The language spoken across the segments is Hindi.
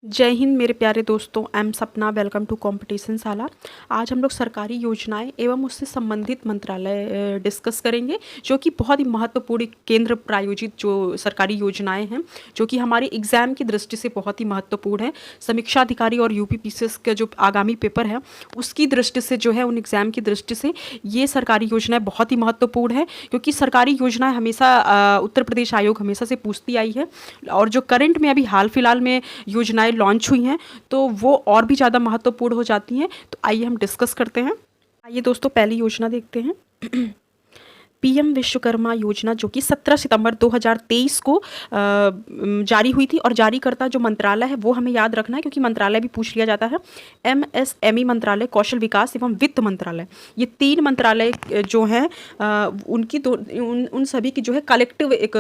जय हिंद मेरे प्यारे दोस्तों। आई एम सपना। वेलकम टू कंपटीशन शाला। आज हम लोग सरकारी योजनाएं एवं उससे संबंधित मंत्रालय डिस्कस करेंगे, जो कि बहुत ही महत्वपूर्ण केंद्र प्रायोजित जो सरकारी योजनाएं हैं, जो कि हमारे एग्जाम की दृष्टि से बहुत ही महत्वपूर्ण है। समीक्षा अधिकारी और यूपीपीसीएस का जो आगामी पेपर है उसकी दृष्टि से जो है, उन एग्जाम की दृष्टि से ये सरकारी योजनाएं बहुत ही महत्वपूर्ण है, क्योंकि सरकारी योजनाएं हमेशा उत्तर प्रदेश आयोग हमेशा से पूछती आई है। और जो करंट में अभी हाल फिलहाल में योजनाएं लॉन्च हुई हैं तो वो और भी ज़्यादा महत्वपूर्ण हो जाती हैं। तो आइए हम डिस्कस करते हैं। आइए दोस्तों, पहली योजना देखते हैं। पीएम विश्वकर्मा योजना, जो कि 17 सितंबर 2023 को जारी हुई थी। और जारीकर्ता जो मंत्रालय है वो हमें याद रखना है, क्योंकि मंत्रालय भी पूछ लिया जाता है। एमएसएमई मंत्रालय, कौशल विकास एवं वित्त मंत्रालय, ये तीन मंत्रालय जो हैं उनकी उन सभी की जो है कलेक्टिव एक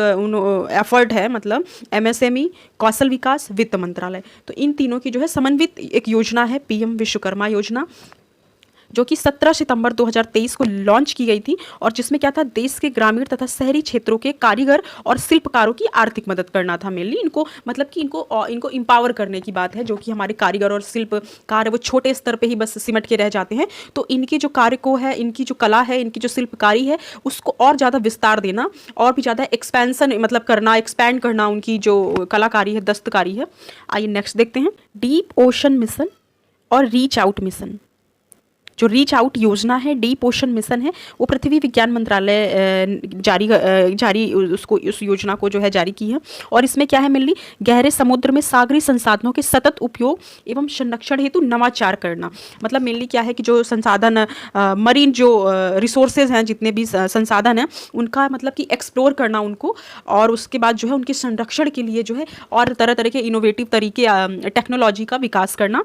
एफर्ट है। मतलब एमएसएमई, कौशल विकास, वित्त मंत्रालय, तो इन तीनों की जो है समन्वित एक योजना है पीएम विश्वकर्मा योजना, जो कि 17 सितंबर 2023 को लॉन्च की गई थी। और जिसमें क्या था, देश के ग्रामीण तथा शहरी क्षेत्रों के कारीगर और शिल्पकारों की आर्थिक मदद करना था मेनली इनको। मतलब कि इनको एम्पावर करने की बात है, जो कि हमारे कारीगर और शिल्पकार वो छोटे स्तर पे ही बस सिमट के रह जाते हैं। तो इनकी जो कार्य को है, इनकी जो कला है, इनकी जो शिल्पकारी है, उसको और ज़्यादा विस्तार देना और भी ज़्यादा एक्सपेंशन मतलब करना, एक्सपैंड करना उनकी जो कलाकारी है, दस्तकारी है। आइए नेक्स्ट देखते हैं। डीप ओशन मिशन और रीच आउट मिशन। जो रीच आउट योजना है, डीप ओशन मिशन है, वो पृथ्वी विज्ञान मंत्रालय उस योजना को जो है जारी की है। और इसमें क्या है, मेनली गहरे समुद्र में सागरी संसाधनों के सतत उपयोग एवं संरक्षण हेतु नवाचार करना। मतलब मेनली क्या है कि जो संसाधन मरीन जो रिसोर्सेज हैं, जितने भी संसाधन हैं, उनका मतलब कि एक्सप्लोर करना उनको, और उसके बाद जो है उनके संरक्षण के लिए जो है और तरह तरह के इनोवेटिव तरीके, टेक्नोलॉजी का विकास करना।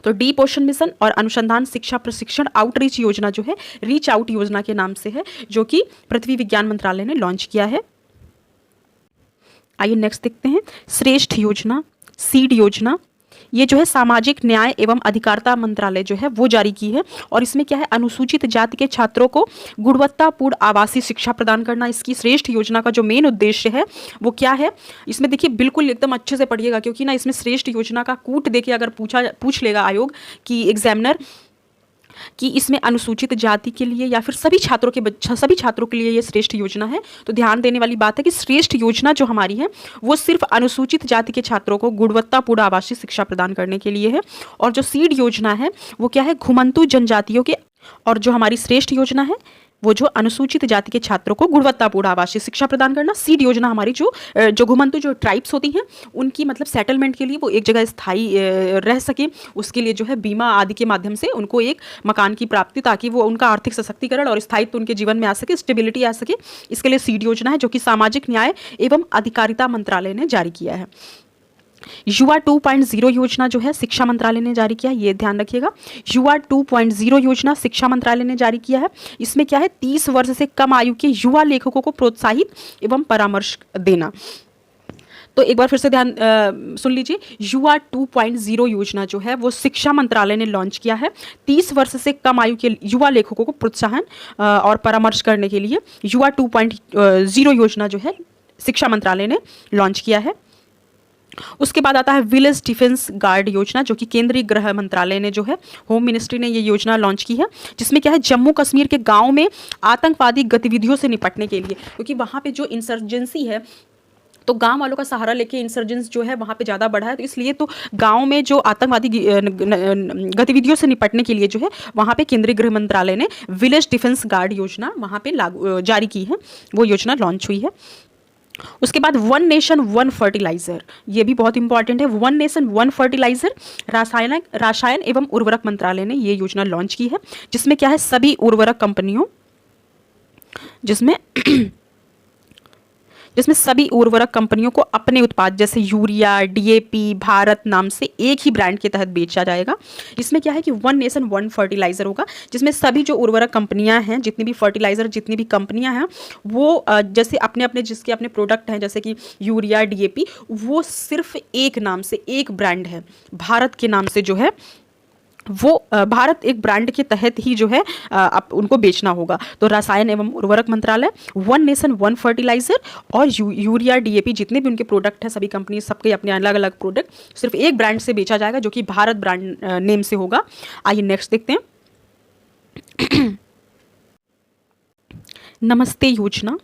तो डीप ओशन मिशन और अनुसंधान शिक्षा प्रशिक्षण आउटरीच योजना जो है रीच आउट योजना के नाम से है, जो कि पृथ्वी विज्ञान मंत्रालय ने लॉन्च किया है। आइए नेक्स्ट देखते हैं। श्रेष्ठ योजना, सीड योजना, ये जो है सामाजिक न्याय एवं अधिकारिता मंत्रालय जो है वो जारी की है। और इसमें क्या है, अनुसूचित जाति के छात्रों को गुणवत्तापूर्ण आवासीय शिक्षा प्रदान करना इसकी श्रेष्ठ योजना का जो मेन उद्देश्य है वो क्या है। इसमें देखिए बिल्कुल एकदम अच्छे से पढ़िएगा, क्योंकि ना इसमें श्रेष्ठ योजना का कूट देके अगर पूछ लेगा आयोग की एग्जामिनर कि इसमें अनुसूचित जाति के लिए या फिर सभी छात्रों के लिए ये श्रेष्ठ योजना है, तो ध्यान देने वाली बात है कि श्रेष्ठ योजना जो हमारी है वो सिर्फ अनुसूचित जाति के छात्रों को गुणवत्तापूर्ण आवासीय शिक्षा प्रदान करने के लिए है। और जो सीड योजना है वो क्या है, घुमंतु जनजातियों के, और जो हमारी श्रेष्ठ योजना है वो जो अनुसूचित जाति के छात्रों को गुणवत्तापूर्ण आवासीय शिक्षा प्रदान करना। सीड योजना हमारी जो घुमंतु जो ट्राइब्स होती हैं उनकी मतलब सेटलमेंट के लिए, वो एक जगह स्थायी रह सके, उसके लिए जो है बीमा आदि के माध्यम से उनको एक मकान की प्राप्ति, ताकि वो उनका आर्थिक सशक्तिकरण और स्थायित्व उनके जीवन में आ सके, स्टेबिलिटी आ सके, इसके लिए सीड योजना है, जो कि सामाजिक न्याय एवं अधिकारिता मंत्रालय ने जारी किया है। युवा 2.0 योजना जो है शिक्षा मंत्रालय ने जारी किया है, ये ध्यान रखिएगा। युवा 2.0 योजना शिक्षा मंत्रालय ने जारी किया है। इसमें क्या है, 30 वर्ष से कम आयु के युवा लेखकों को प्रोत्साहित एवं परामर्श देना। तो एक बार फिर से ध्यान सुन लीजिए। युवा 2.0 योजना जो है वो शिक्षा मंत्रालय ने लॉन्च किया है 30 वर्ष से कम आयु के युवा लेखकों को प्रोत्साहन और परामर्श करने के लिए। युवा 2.0 योजना जो है शिक्षा मंत्रालय ने लॉन्च किया है। उसके बाद आता है विलेज डिफेंस गार्ड योजना, जो कि केंद्रीय गृह मंत्रालय ने जो है, होम मिनिस्ट्री ने ये योजना लॉन्च की है। जिसमें क्या है, जम्मू कश्मीर के गांव में आतंकवादी गतिविधियों से निपटने के लिए, क्योंकि वहां पे जो इंसर्जेंसी है तो गांव वालों का सहारा लेके इंसर्जेंस जो है वहां पे ज़्यादा बढ़ा है, तो इसलिए तो गांव में जो आतंकवादी गतिविधियों से निपटने के लिए जो है वहां पे केंद्रीय गृह मंत्रालय ने विलेज डिफेंस गार्ड योजना वहां पे जारी की है, वो योजना लॉन्च हुई है। उसके बाद वन नेशन वन फर्टिलाइजर, ये भी बहुत इंपॉर्टेंट है। वन नेशन वन फर्टिलाइजर रसायन एवं उर्वरक मंत्रालय ने ये योजना लॉन्च की है। जिसमें क्या है, सभी उर्वरक कंपनियों जिसमें सभी उर्वरक कंपनियों को अपने उत्पाद जैसे यूरिया, डीएपी, भारत नाम से एक ही ब्रांड के तहत बेचा जाएगा। इसमें क्या है कि वन नेशन वन फर्टिलाइजर होगा, जिसमें सभी जो उर्वरक कंपनियां हैं, जितनी भी फर्टिलाइजर जितनी भी कंपनियां हैं, वो जैसे अपने जिसके अपने प्रोडक्ट हैं, जैसे कि यूरिया, डीएपी, वो सिर्फ एक नाम से, एक ब्रांड है, भारत के नाम से जो है वो भारत एक ब्रांड के तहत ही जो है आप उनको बेचना होगा। तो रसायन एवं उर्वरक मंत्रालय, वन नेशन वन फर्टिलाइजर और यूरिया डीएपी जितने भी उनके प्रोडक्ट हैं, सभी कंपनी सबके अपने अलग अलग प्रोडक्ट सिर्फ एक ब्रांड से बेचा जाएगा जो कि भारत ब्रांड नेम से होगा। आइए नेक्स्ट देखते हैं। नमस्ते योजना।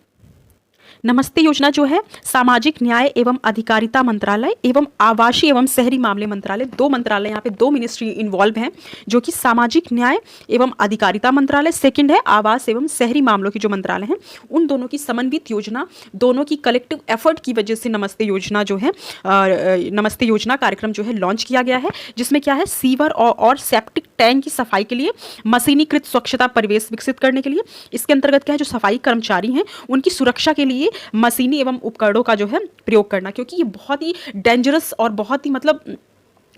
नमस्ते योजना जो है सामाजिक न्याय एवं अधिकारिता मंत्रालय एवं आवासीय एवं शहरी मामले मंत्रालय, दो मंत्रालय, यहाँ पे दो मिनिस्ट्री इन्वॉल्व हैं, जो कि सामाजिक न्याय एवं अधिकारिता मंत्रालय, सेकंड है आवास एवं शहरी मामलों की जो मंत्रालय हैं, उन दोनों की समन्वित योजना, दोनों की कलेक्टिव एफर्ट की वजह से नमस्ते योजना जो है नमस्ते योजना कार्यक्रम जो है लॉन्च किया गया है, जिसमें क्या है सीवर और सेप्टिक टैंक की सफाई के लिए मशीनीकृत स्वच्छता परिवेश विकसित करने के लिए, इसके अंतर्गत क्या है जो सफाई कर्मचारी हैं उनकी सुरक्षा के लिए मशीनी एवं उपकरणों का जो है प्रयोग करना, क्योंकि ये बहुत ही डेंजरस और बहुत ही मतलब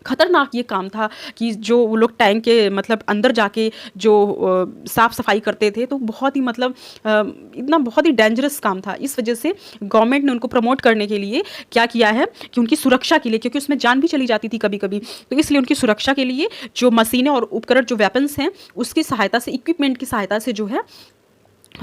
खतरनाक ये काम था कि जो वो लोग टैंक के मतलब अंदर जाके जो साफ़ सफाई करते थे, तो बहुत ही मतलब इतना बहुत ही डेंजरस काम था। इस वजह से गवर्नमेंट ने उनको प्रमोट करने के लिए क्या किया है कि उनकी सुरक्षा के लिए, क्योंकि उसमें जान भी चली जाती थी कभी कभी, तो इसलिए उनकी सुरक्षा के लिए जो मशीनें और उपकरण जो वेपन्स हैं उसकी सहायता से, इक्विपमेंट की सहायता से जो है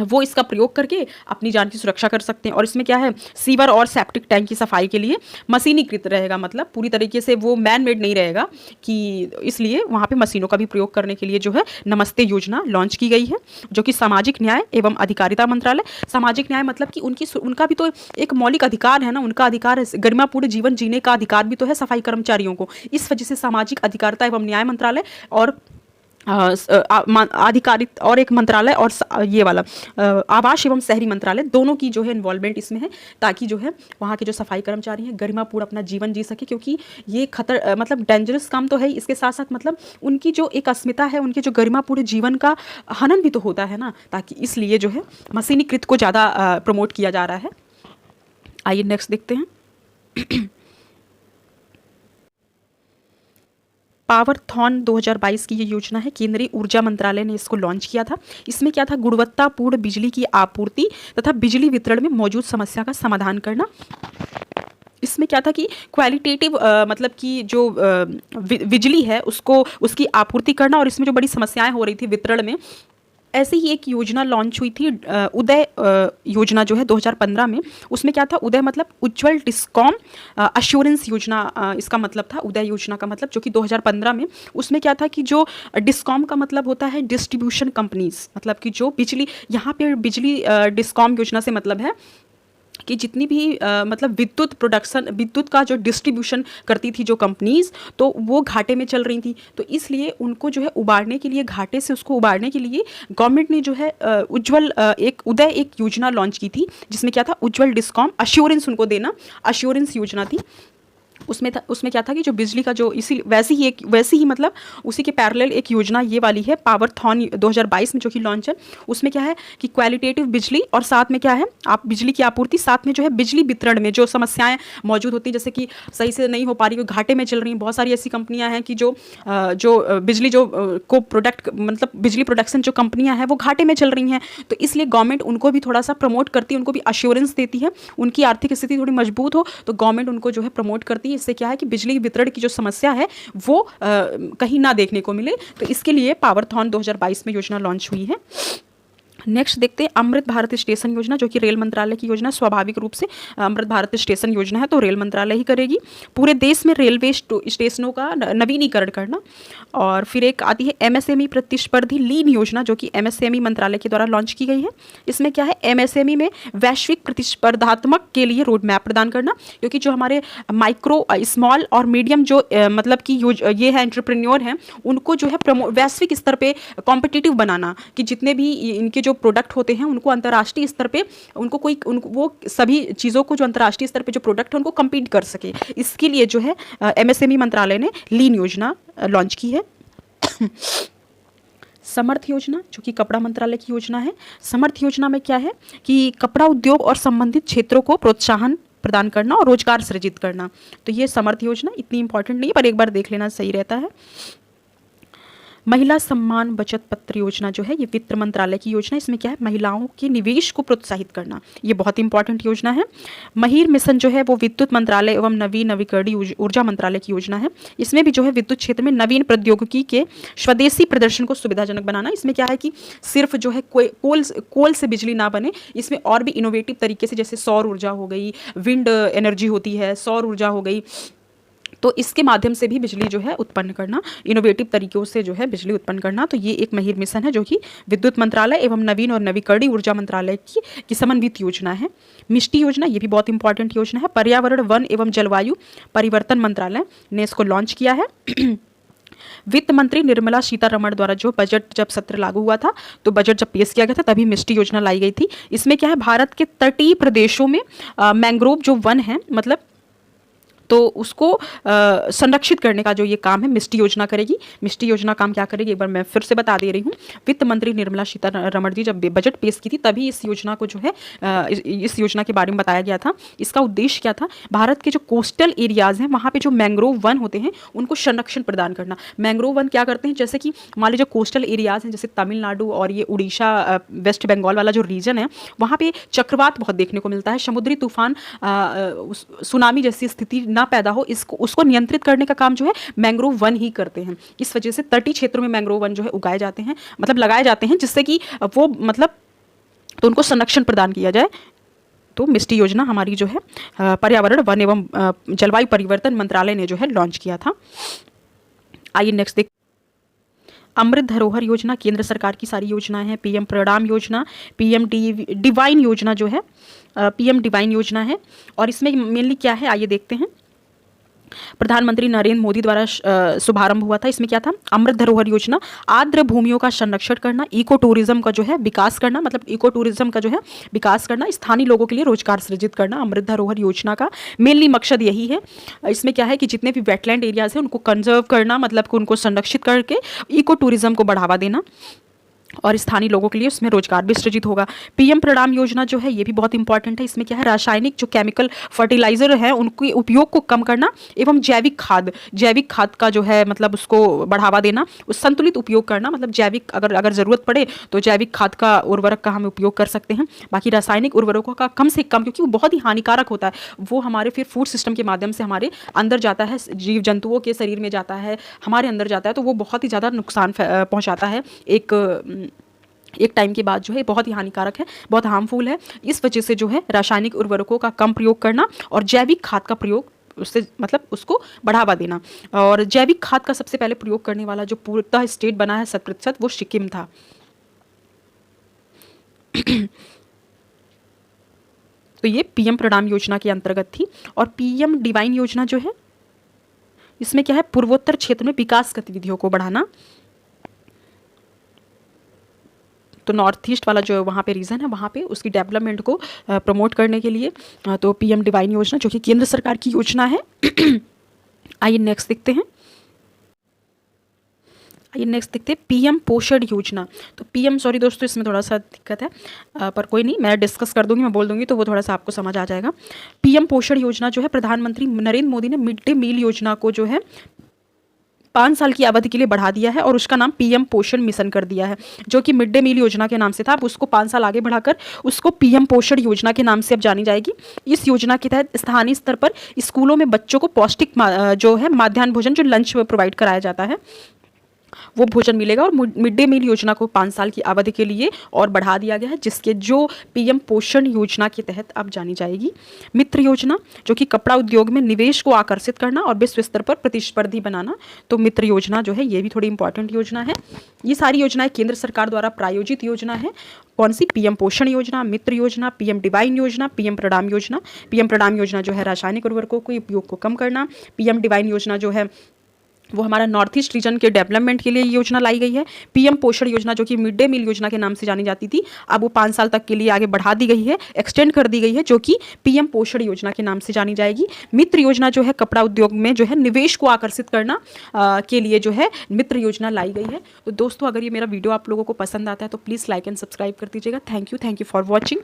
वो इसका प्रयोग करके अपनी जान की सुरक्षा कर सकते हैं। और इसमें क्या है सीवर और सेप्टिक टैंक की सफाई के लिए मशीनीकृत रहेगा, मतलब पूरी तरीके से वो मैन मेड नहीं रहेगा, कि इसलिए वहाँ पे मशीनों का भी प्रयोग करने के लिए जो है नमस्ते योजना लॉन्च की गई है, जो कि सामाजिक न्याय एवं अधिकारिता मंत्रालय, सामाजिक न्याय मतलब कि उनका भी तो एक मौलिक अधिकार है ना, उनका अधिकार है, गरिमापूर्ण जीवन जीने का अधिकार भी तो है सफाई कर्मचारियों को। इस वजह से सामाजिक अधिकारिता एवं न्याय मंत्रालय और आधिकारिक और एक मंत्रालय और ये वाला आवास एवं शहरी मंत्रालय, दोनों की जो है इन्वॉल्वमेंट इसमें है, ताकि जो है वहाँ के जो सफाई कर्मचारी हैं गरिमापूर्ण अपना जीवन जी सके, क्योंकि ये मतलब डेंजरस काम तो है ही, इसके साथ साथ मतलब उनकी जो एक अस्मिता है, उनके जो गरिमापूर्ण जीवन का हनन भी तो होता है ना, ताकि इसलिए जो है मशीनीकृत को ज़्यादा प्रमोट किया जा रहा है। आइए नेक्स्ट देखते हैं। पावरथॉन 2022 की ये योजना है, केंद्रीय ऊर्जा मंत्रालय ने इसको लॉन्च किया था। इसमें क्या था, गुणवत्तापूर्ण बिजली की आपूर्ति तथा बिजली वितरण में मौजूद समस्या का समाधान करना। इसमें क्या था कि क्वालिटेटिव मतलब कि जो बिजली है उसको उसकी आपूर्ति करना, और इसमें जो बड़ी समस्याएं हो रही थी वितरण में, ऐसे ही एक योजना लॉन्च हुई थी उदय योजना जो है 2015 में। उसमें क्या था, उदय मतलब उज्ज्वल डिस्कॉम अश्योरेंस योजना, इसका मतलब था उदय योजना का मतलब, जो कि 2015 में। उसमें क्या था कि जो डिस्कॉम का मतलब होता है डिस्ट्रीब्यूशन कंपनीज, मतलब कि जो बिजली, यहाँ पे बिजली डिस्कॉम योजना से मतलब है कि जितनी भी मतलब विद्युत का जो डिस्ट्रीब्यूशन करती थी जो कंपनीज, तो वो घाटे में चल रही थी, तो इसलिए उनको जो है उबारने के लिए, घाटे से उसको उबारने के लिए गवर्नमेंट ने जो है उदय एक योजना लॉन्च की थी, जिसमें क्या था उज्ज्वल डिस्कॉम अश्योरेंस उनको देना, अश्योरेंस योजना थी। उसमें क्या था कि जो बिजली का जो वैसी ही मतलब उसी के पैरेलल एक योजना ये वाली है पावरथॉन 2022 में, जो कि लॉन्च है। उसमें क्या है कि क्वालिटेटिव बिजली और साथ में क्या है आप बिजली की आपूर्ति, साथ में जो है बिजली वितरण में जो समस्याएं मौजूद होती हैं, जैसे कि सही से नहीं हो पा रही, घाटे में चल रही हैं। बहुत सारी ऐसी कंपनियां हैं कि जो बिजली जो को प्रोडक्ट मतलब बिजली प्रोडक्शन जो कंपनियां हैं वो घाटे में चल रही हैं, तो इसलिए गवर्नमेंट उनको भी थोड़ा सा प्रमोट करती है, उनको भी अश्योरेंस देती है, उनकी आर्थिक स्थिति थोड़ी मजबूत हो तो गवर्नमेंट उनको जो है प्रमोट करती है। इससे क्या है कि बिजली वितरण की जो समस्या है वो कहीं ना देखने को मिले, तो इसके लिए पावरथॉन 2022 में योजना लॉन्च हुई है। नेक्स्ट देखते हैं अमृत भारत स्टेशन योजना, जो कि रेल मंत्रालय की योजना। स्वाभाविक रूप से अमृत भारत स्टेशन योजना है तो रेल मंत्रालय ही करेगी। पूरे देश में रेलवे स्टेशनों का नवीनीकरण करना। और फिर एक आती है एमएसएमई प्रतिस्पर्धी लीन योजना, जो कि एमएसएमई मंत्रालय के द्वारा लॉन्च की गई है। इसमें क्या है, एमएसएमई में वैश्विक प्रतिस्पर्धात्मक के लिए रोड मैप प्रदान करना, क्योंकि जो हमारे माइक्रो स्मॉल और मीडियम जो मतलब कि ये है एंटरप्रेन्योर हैं, उनको जो है वैश्विक स्तर पे कॉम्पिटिटिव बनाना, कि जितने भी इनके जो प्रोडक्ट होते हैं उनको अंतर्राष्ट्रीय स्तर पे वो सभी चीज़ों को जो अंतर्राष्ट्रीय स्तर पे जो प्रोडक्ट है उनको कम्पीट कर सके। इसके लिए जो है एमएसएमई मंत्रालय ने लीन योजना लॉन्च की है। समर्थ योजना, जो कि कपड़ा मंत्रालय की योजना है। समर्थ योजना में क्या है कि कपड़ा उद्योग और संबंधित क्षेत्रों को प्रोत्साहन प्रदान करना और रोजगार सृजित करना। तो ये समर्थ योजना इतनी इंपॉर्टेंट नहीं, पर एक बार देख लेना सही रहता है। महिला सम्मान बचत पत्र योजना जो है ये वित्त मंत्रालय की योजना है। इसमें क्या है, महिलाओं के निवेश को प्रोत्साहित करना, ये बहुत इंपॉर्टेंट योजना है। महिर मिशन जो है वो विद्युत मंत्रालय एवं नवीकरणीय ऊर्जा मंत्रालय की योजना है। इसमें भी जो है विद्युत क्षेत्र में नवीन प्रौद्योगिकी के स्वदेशी प्रदर्शन को सुविधाजनक बनाना। इसमें क्या है कि सिर्फ जो है कोल से बिजली ना बने, इसमें और भी इनोवेटिव तरीके से, जैसे सौर ऊर्जा हो गई, विंड एनर्जी होती है, सौर ऊर्जा हो गई, तो इसके माध्यम से भी बिजली जो है उत्पन्न करना, इनोवेटिव तरीकों से जो है बिजली उत्पन्न करना। तो ये एक महिर मिशन है जो कि विद्युत मंत्रालय एवं नवीन और नवीकरणीय ऊर्जा मंत्रालय की समन्वित योजना है। मिष्टी योजना, ये भी बहुत इंपॉर्टेंट योजना है। पर्यावरण, वन एवं जलवायु परिवर्तन मंत्रालय ने इसको लॉन्च किया है। वित्त मंत्री निर्मला सीतारमण द्वारा जो बजट जब सत्र लागू हुआ था, तो बजट जब पेश किया गया था तभी मिष्टी योजना लाई गई थी। इसमें क्या है, भारत के तटीय प्रदेशों में मैंग्रोव जो वन है, मतलब तो उसको संरक्षित करने का जो ये काम है मिष्टी योजना करेगी। मिष्टी योजना काम क्या करेगी, एक बार मैं फिर से बता दे रही हूँ। वित्त मंत्री निर्मला सीतारमण जी जब बजट पेश की थी तभी इस योजना को जो है इस योजना के बारे में बताया गया था। इसका उद्देश्य क्या था, भारत के जो कोस्टल एरियाज हैं वहाँ पे जो मैंग्रोव वन होते हैं उनको संरक्षण प्रदान करना। मैंग्रोव वन क्या करते हैं, जैसे कि मान लीजिए कोस्टल एरियाज हैं, जैसे तमिलनाडु और ये उड़ीसा, वेस्ट बंगाल वाला जो रीजन है, वहाँ पे चक्रवात बहुत देखने को मिलता है, समुद्री तूफान, सुनामी जैसी स्थिति ना पैदा हो, उसको नियंत्रित करने का काम जो है मैंग्रोव वन ही करते हैं। इस वजह से तटीय क्षेत्रों में मैंग्रोव वन जो है उगाए जाते हैं, मतलब लगाए जाते हैं, जिससे कि वो मतलब तो उनको संरक्षण प्रदान किया जाए। तो मिष्टी योजना हमारी जो है पर्यावरण, वन एवं जलवायु परिवर्तन मंत्रालय ने जो है लॉन्च किया था। आइए नेक्स्ट देख, अमृत धरोहर योजना केंद्र सरकार की सारी योजनाएं हैं। पीएम प्रणाम योजना, पीएम डिवाइन योजना जो है पीएम डिवाइन योजना है। और इसमें मेनली क्या है, आइए देखते हैं। प्रधानमंत्री नरेंद्र मोदी द्वारा शुभारंभ हुआ था। इसमें क्या था, अमृत धरोहर योजना आर्द्र भूमियों का संरक्षण करना, इको टूरिज्म का जो है विकास करना, मतलब इको टूरिज्म का जो है विकास करना, स्थानीय लोगों के लिए रोजगार सृजित करना। अमृत धरोहर योजना का मेनली मकसद यही है। इसमें क्या है कि जितने भी वेटलैंड एरियाज हैं उनको कंजर्व करना, मतलब कि उनको संरक्षित करके इको टूरिज्म को बढ़ावा देना, और स्थानीय लोगों के लिए उसमें रोजगार भी सृजित होगा। पीएम प्रणाम योजना जो है ये भी बहुत इंपॉर्टेंट है। इसमें क्या है, रासायनिक जो केमिकल फर्टिलाइजर है उनके उपयोग को कम करना एवं जैविक खाद का जो है मतलब उसको बढ़ावा देना, उस संतुलित उपयोग करना, मतलब जैविक अगर ज़रूरत पड़े तो जैविक खाद का उर्वरक का हम उपयोग कर सकते हैं। बाकी रासायनिक उर्वरकों का कम से कम, क्योंकि वो बहुत ही हानिकारक होता है, वो हमारे फिर फूड सिस्टम के माध्यम से हमारे अंदर जाता है, जीव जंतुओं के शरीर में जाता है, हमारे अंदर जाता है, तो वो बहुत ही ज़्यादा नुकसान पहुँचाता है। एक टाइम के बाद जो है बहुत ही हानिकारक है, बहुत हार्मफुल है। इस वजह से जो है रासायनिक उर्वरकों का कम प्रयोग करना और जैविक खाद का प्रयोग, उससे मतलब उसको बढ़ावा देना। और जैविक खाद का सबसे पहले प्रयोग करने वाला जो पूर्णतः स्टेट बना है 100%, वो सिक्किम था। तो ये पीएम प्रणाम योजना के अंतर्गत थी। और पीएम डिवाइन योजना जो है इसमें क्या है, पूर्वोत्तर क्षेत्र में विकास गतिविधियों को बढ़ाना। तो नॉर्थ ईस्ट वाला जो वहाँ पे रीजन है वहाँ पे उसकी डेवलपमेंट को प्रमोट करने के लिए तो पीएम डिवाइन योजना जो कि केंद्र सरकार की योजना है। आइए नेक्स्ट देखते हैं। पीएम पोषण योजना। तो पीएम, सॉरी दोस्तों इसमें थोड़ा सा दिक्कत है, पर कोई नहीं, मैं डिस्कस कर दूंगी, मैं बोल दूंगी तो वो थोड़ा सा आपको समझ आ जाएगा। पीएम पोषण योजना जो है प्रधानमंत्री नरेंद्र मोदी ने मिड डे मील योजना को जो है 5 साल की अवधि के लिए बढ़ा दिया है और उसका नाम पीएम पोषण मिशन कर दिया है। जो कि मिड डे मील योजना के नाम से था, अब उसको 5 साल आगे बढ़ाकर उसको पीएम पोषण योजना के नाम से अब जानी जाएगी। इस योजना के तहत स्थानीय स्तर पर स्कूलों में बच्चों को पौष्टिक जो है मध्याह्न भोजन, जो लंच प्रोवाइड कराया जाता है, वो भोजन मिलेगा। और मिड डे मील योजना को 5 साल की अवधि के लिए और बढ़ा दिया गया है, जिसके जो पीएम पोषण योजना के तहत अब जानी जाएगी। मित्र योजना जो कि कपड़ा उद्योग में निवेश को आकर्षित करना और विश्व स्तर पर प्रतिस्पर्धी बनाना। तो मित्र योजना जो है ये भी थोड़ी इंपॉर्टेंट योजना है। ये सारी योजनाएं केंद्र सरकार द्वारा प्रायोजित योजना है। कौन सी, पीएम पोषण योजना, मित्र योजना, पीएम डिवाइन योजना, पीएम प्रणाम योजना। पीएम प्रणाम योजना जो है रासायनिक उर्वरकों के उपयोग को कम करना। पीएम डिवाइन योजना जो है वो हमारा नॉर्थ ईस्ट रीजन के डेवलपमेंट के लिए योजना लाई गई है। पीएम पोषण योजना जो कि मिड डे मील योजना के नाम से जानी जाती थी, अब वो 5 साल तक के लिए आगे बढ़ा दी गई है, एक्सटेंड कर दी गई है, जो कि पीएम पोषण योजना के नाम से जानी जाएगी। मित्र योजना जो है कपड़ा उद्योग में जो है निवेश को आकर्षित करना के लिए जो है मित्र योजना लाई गई है। तो दोस्तों अगर ये मेरा वीडियो आप लोगों को पसंद आता है तो प्लीज़ लाइक एंड सब्सक्राइब कर दीजिएगा। Thank you for watching.